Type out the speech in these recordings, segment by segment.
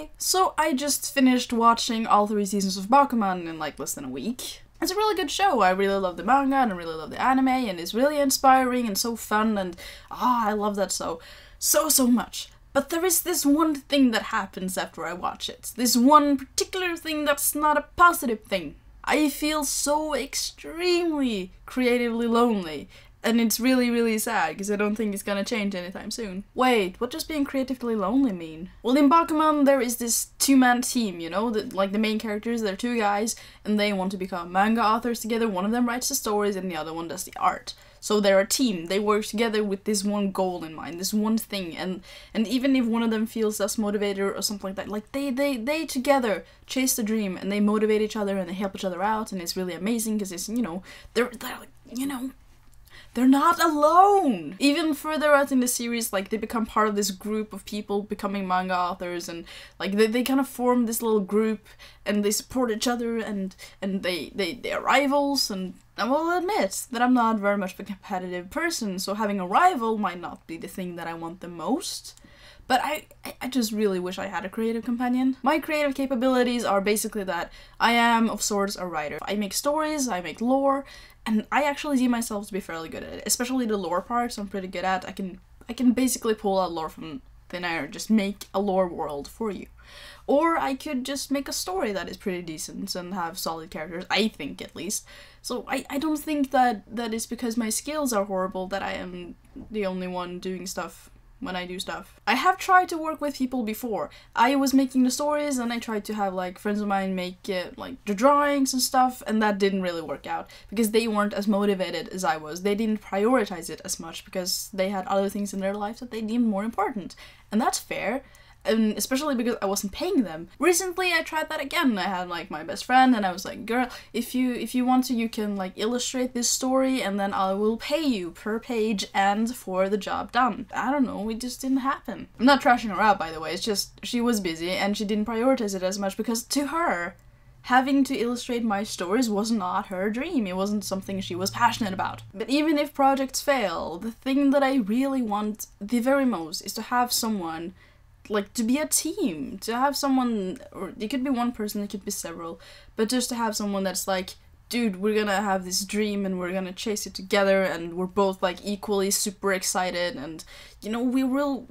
Hi! So I just finished watching all 3 seasons of Bakuman in like less than a week. It's a really good show. I really love the manga and I really love the anime, and it's really inspiring and so fun, and I love that so much. But there is this one thing that happens after I watch it. This one particular thing that's not a positive thing. I feel so extremely creatively lonely. And it's really sad, because I don't think it's gonna change anytime soon. Wait, what does being creatively lonely mean? Well, in Bakuman there is this 2-man team, you know? Like the main characters, they're 2 guys, and they want to become manga authors together. One of them writes the stories and the other one does the art. So they're a team, they work together with this one goal in mind, this one thing, and even if one of them feels less motivated or something like that, like they together chase the dream, and they motivate each other and they help each other out, and it's really amazing, because it's, you know, they're like, you know, they're not alone! Even further out in the series, like, they become part of this group of people becoming manga authors, and, like, they kind of form this little group, and they support each other, and they're rivals, and I will admit that I'm not very much of a competitive person, so having a rival might not be the thing that I want the most. But I just really wish I had a creative companion. My creative capabilities are basically that I am, of sorts, a writer. I make stories, I make lore, and I actually see myself to be fairly good at it. Especially the lore parts I'm pretty good at. I can basically pull out lore from thin air, just make a lore world for you. Or I could just make a story that is pretty decent and have solid characters, I think at least. So I don't think that it's because my skills are horrible that I am the only one doing stuff when I do stuff. I have tried to work with people before. I was making the stories and I tried to have like friends of mine make like the drawings and stuff, and that didn't really work out because they weren't as motivated as I was. They didn't prioritize it as much because they had other things in their lives that they deemed more important. And that's fair. And especially because I wasn't paying them. Recently I tried that again. I had like my best friend and I was like, girl, if you want to, you can like illustrate this story and then I will pay you per page and for the job done. I don't know, it just didn't happen. I'm not trashing her out, by the way, it's just she was busy and she didn't prioritize it as much because to her, having to illustrate my stories was not her dream. It wasn't something she was passionate about. But even if projects fail, the thing that I really want the very most is to have someone, like, to be a team, to have someone, or it could be one person, it could be several, but just to have someone that's like, dude, we're gonna have this dream and we're gonna chase it together and we're both like equally super excited and, you know, we will...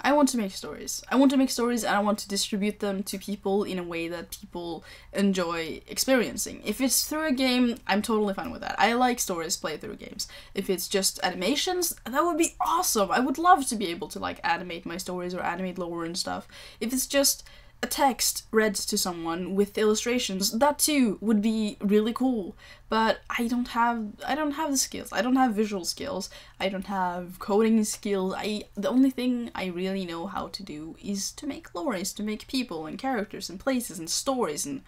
I want to make stories. I want to make stories and I want to distribute them to people in a way that people enjoy experiencing. If it's through a game, I'm totally fine with that. I like stories played through games. If it's just animations, that would be awesome. I would love to be able to like animate my stories or animate lore and stuff. If it's just a text read to someone with illustrations, that too would be really cool. But I don't have the skills. I don't have visual skills. I don't have coding skills. The only thing I really know how to do is to make lore, is to make people and characters and places and stories and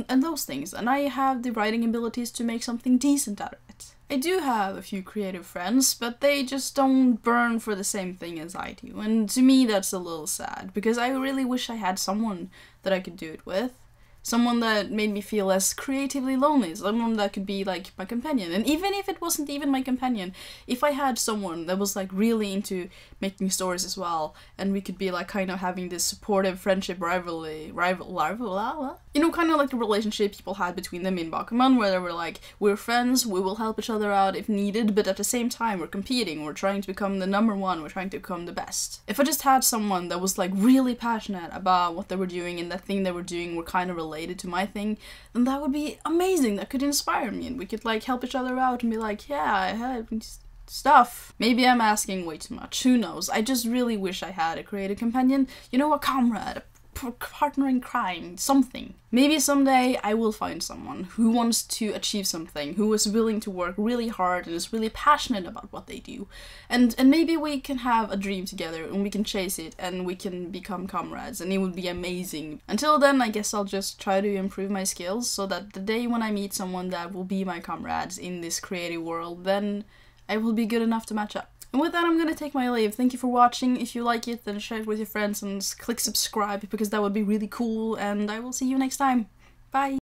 those things. And I have the writing abilities to make something decent out of it. I do have a few creative friends, but they just don't burn for the same thing as I do, and to me that's a little sad, because I really wish I had someone that I could do it with. Someone that made me feel less creatively lonely, someone that could be like my companion. And even if it wasn't even my companion, if I had someone that was like really into making stories as well, and we could be like kind of having this supportive friendship rivalry, you know, kind of like the relationship people had between them in Bakuman, where they were like, we're friends, we will help each other out if needed, but at the same time we're competing, we're trying to become the #1, we're trying to become the best. If I just had someone that was like really passionate about what they were doing and that thing they were doing were kind of related to my thing, then that would be amazing. That could inspire me and we could like help each other out and be like, yeah, I have stuff. Maybe I'm asking way too much, who knows. I just really wish I had a creative companion, you know, a comrade, a partner in crime, something. Maybe someday I will find someone who wants to achieve something, who is willing to work really hard and is really passionate about what they do. And maybe we can have a dream together and we can chase it and we can become comrades and it would be amazing. Until then, I guess I'll just try to improve my skills so that the day when I meet someone that will be my comrades in this creative world, then I will be good enough to match up. And with that, I'm gonna take my leave. Thank you for watching. If you like it, then share it with your friends and click subscribe because that would be really cool, and I will see you next time. Bye!